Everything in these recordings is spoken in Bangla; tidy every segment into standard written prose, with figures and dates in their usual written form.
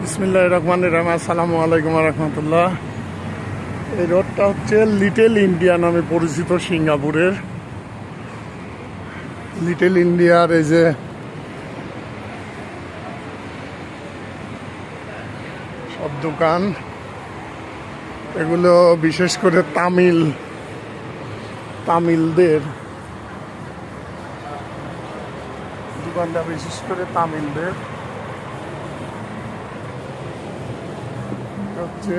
বিসমিল্লাহির রহমানির রহিম। আসসালামু আলাইকুম রহমতুল্লাহ। এই রোডটা হচ্ছে লিটল ইন্ডিয়া নামে পরিচিত সিঙ্গাপুরের। লিটল ইন্ডিয়ার এই যে সব দোকান, এগুলো বিশেষ করে তামিলদের দোকানটা, বিশেষ করে তামিলদের হচ্ছে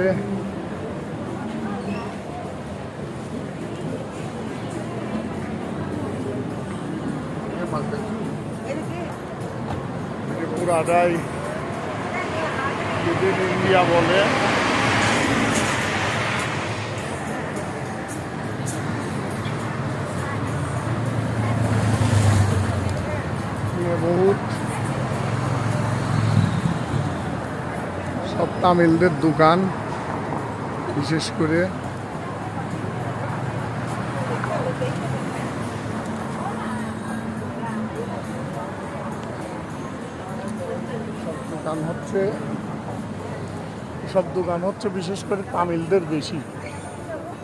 পুরাটাই লিটল ইন্ডিয়া বলে। বহুত সব তামিলদের দোকান, বিশেষ করে সব দোকান হচ্ছে বিশেষ করে তামিলদের বেশি।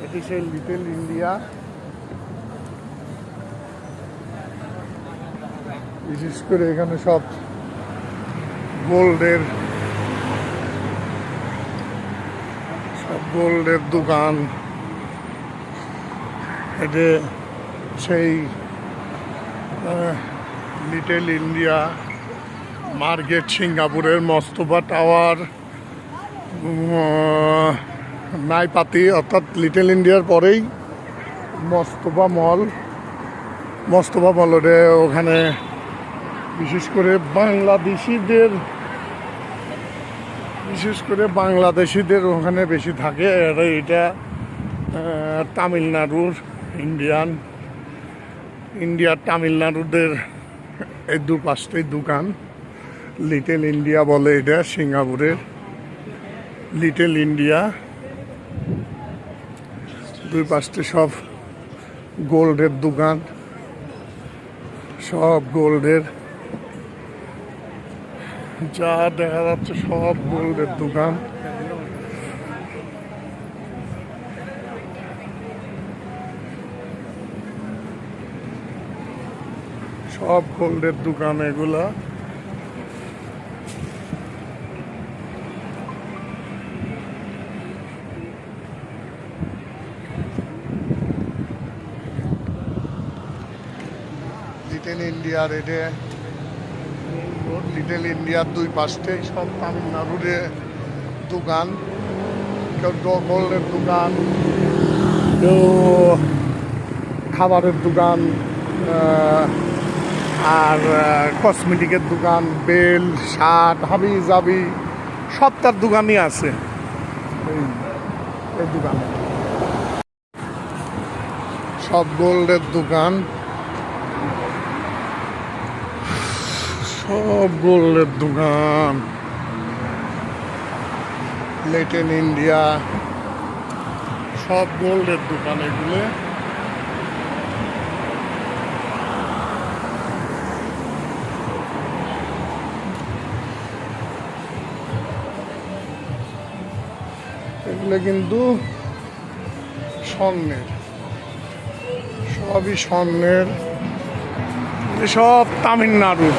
এটি সেই লিটল ইন্ডিয়া। বিশেষ করে এখানে সব গোল্ডের দোকান। এটি সেই লিটল ইন্ডিয়া মার্কেট, সিঙ্গাপুরের মস্তফা টাওয়ার, নাইপাতি, অর্থাৎ লিটল ইন্ডিয়ার পরেই মস্তফা মল। ওখানে বিশেষ করে বাংলাদেশিদের ওখানে বেশি থাকে। এটা তামিলনাড়ুর ইন্ডিয়ার তামিলনাড়ুদের এই দুপাশটাই দোকান। লিটল ইন্ডিয়া বলে এটা, সিঙ্গাপুরের লিটল ইন্ডিয়া। দুই পাশে সব গোল্ডের দোকান, সব গোল্ডের, যা দেখা যাচ্ছে সব গোল্ডের দোকান। সব গোল্ডের দোকান এগুলা। লিটল ইন্ডিয়ার লিটল ইন্ডিয়ার দুই পাশে সব তামিলনাড়ুর দোকান। কেউ গোল্ডের দোকান, কেউ খাবারের দোকান, আর কসমেটিকের দোকান, বেল, শার্ট, হাবি জাবি সব তার দোকানই আছে। এই দোকানে সব গোল্ডের দোকান, সব গোল্ডের দোকান। লিটল ইন্ডিয়া সব গোল্ডের দোকান এগুলো। এগুলো কিন্তু স্বর্ণের, সবই স্বর্ণের। সব তামিলনাড়ু।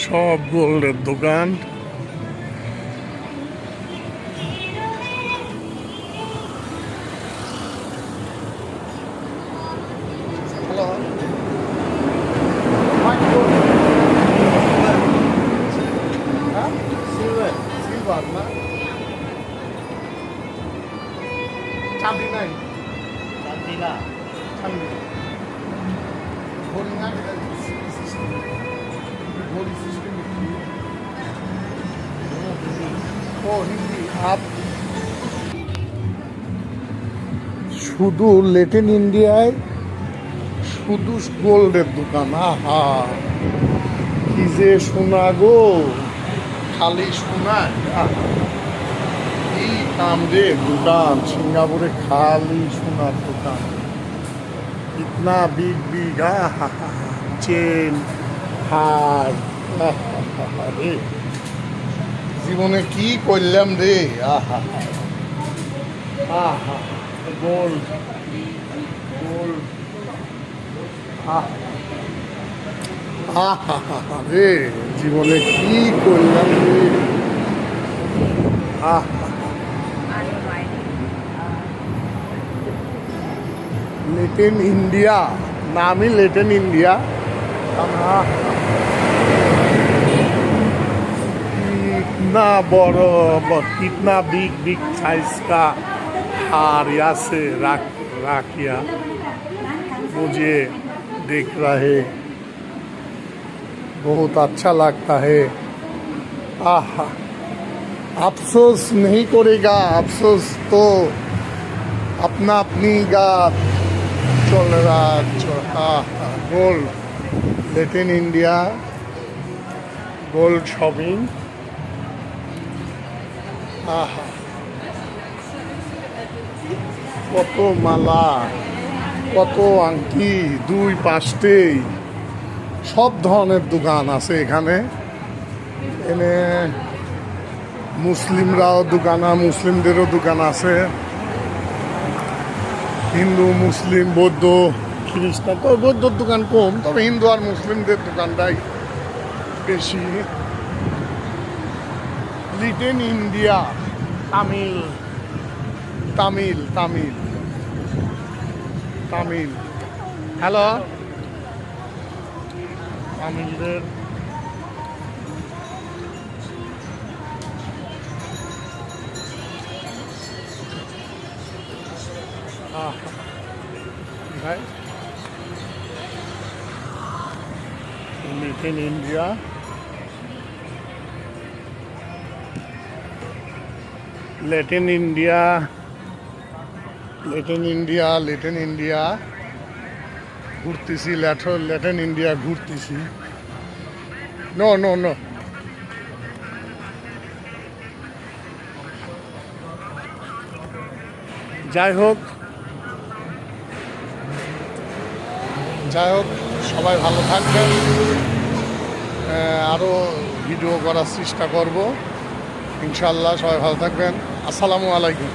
সব গোল্ডের দোকান। চাবি নাই, শুধু লিটল ইন্ডিয়ায় শুধু গোল্ডের দোকান। আহা কি যে সোনা গো, খালি সোনায় কি কাম রে দোকান, সিঙ্গাপুরে খালি সোনার দোকান। ইতনা বিগ বিগ চেন হার রে, জীবনে কি করলাম রে। আহা আহা গোল্ড গোল্ড আহা রে, জীবনে কি করলাম রে। लेटेन इंडिया, नाम ही लेटेन इंडिया। कितना बड़ा कितना बिग बिग साइज का हार यहाँ से रख किया, मुझे देख रहे बहुत अच्छा लगता है। आहा, अफसोस नहीं करेगा, अफसोस तो अपना अपनी गा चल रहा। Gold latent India gold shopping. आहा, কত মালা, কত আংটি, দুই পাশতেই সব ধরনের দোকান আছে এখানে। এনে মুসলিমরাও দোকান, মুসলিমদেরও দোকান আছে, হিন্দু মুসলিম বৌদ্ধ খ্রিস্টান। তো বৌদ্ধর দোকান কম, তবে হিন্দু আর মুসলিমদের দোকানটাই বেশি। Little India Tamil Tamil Tamil Tamil hello, তামিলদের ভাই little India little India little India little India घुरतेছি, लेटेन इंडिया घुरतेছি। नो नो नो যাই হোক সবাই ভালো থাকবেন, আরও ভিডিও করার চেষ্টা করব ইনশাল্লাহ। সবাই ভালো থাকবেন, আসসালামু আলাইকুম।